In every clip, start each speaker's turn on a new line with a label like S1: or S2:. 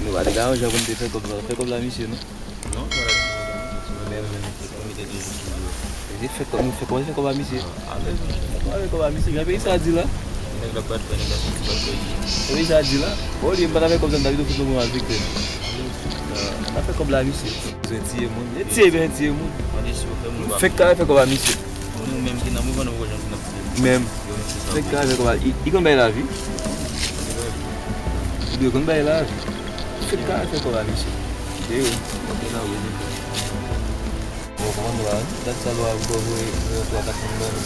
S1: Nou va de ka anje pou nte fè kom la misye nou.
S2: Non, voilà. Comité de justice.
S1: Fè kom la misye.
S2: Allez.
S1: Kom la misye, gen pe yi sa di la.
S2: Nèg la bat nèg la
S1: Pe yi sa di la. Ou li mpa na fè kom zan Davido fè kom an vikte. Na fè kom la misye. Zwen tiye moun. Tiye moun.
S2: on est sûr que nous
S1: Fè ka fè kom la misye.
S2: nous même qui n'a pas nous rejoindre.
S1: Mem. Fè ka fè kom la. I kon bay la vi. I kon bay la vi. Fè ka fè kom la misye. Yo. Bon, comment va? Dat sa lo a go we to ata kon don.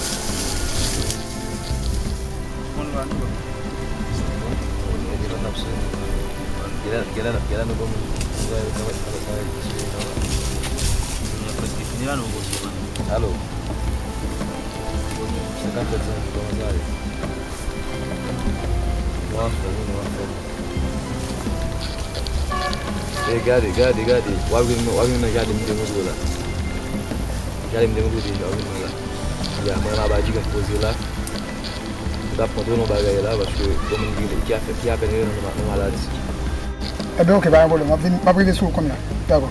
S2: On va nous.
S1: Kira no como
S2: Finirà non posso.
S1: Allo. Se canta come vai? Nossa. Gadi. Wagi na gadi mde mudula. Gadi mde mudula wagi na. Ya mana ba jiga pozi la. Da ponto no bagay la parce que comme il qui a peine no maladie.
S3: Eh bien, ok, pas un problème. Je vais priver sur comme là. D'accord.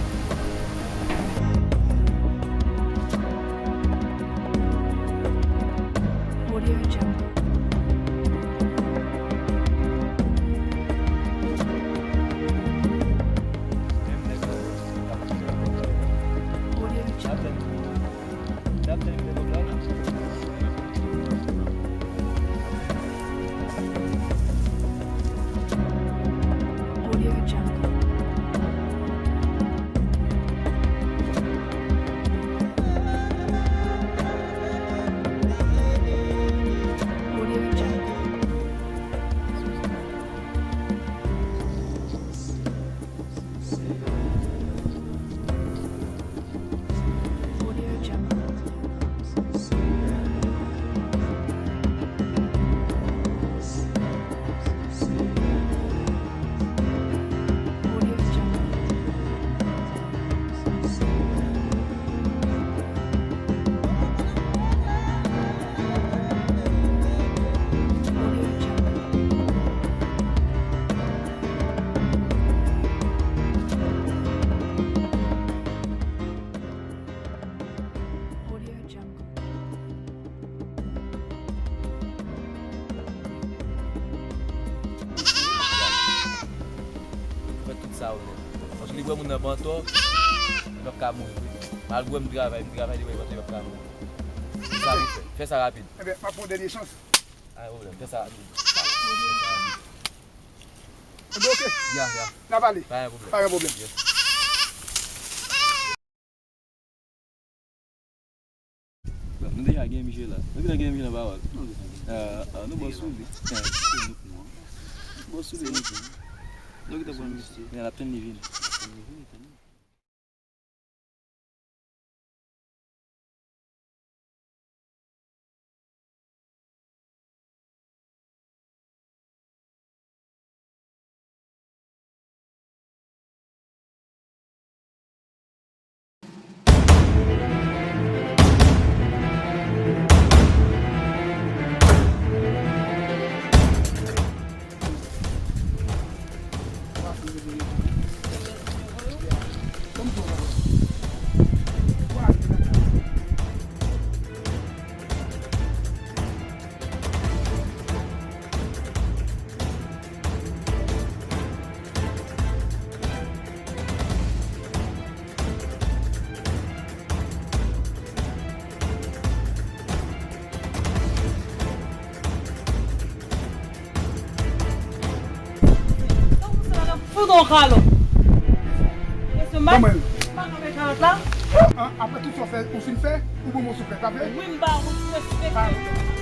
S1: Parce que les gens ne pas toi, ils peuvent pas mourir. Malgré le travail, ils peuvent pas mourir. Fais ça rapide.
S3: Eh bien, pas pour dernière chance.
S1: Ah, fais ça rapide.
S3: Eh bien, ok.
S1: Ya.
S3: N'a pas allé.
S1: Pas un problème.
S3: Pas un problème.
S1: Nous déjà gagné Michel là. Nous déjà gagné Michel là. Nous bossons. Bossons. Nous qui t'avons mis. Mais la peine divine.
S4: Carlo.
S3: Comment?
S4: Là?
S3: Après tout ça, on finit fait ou bon, on se fait pas fait?
S4: Oui, on se fait.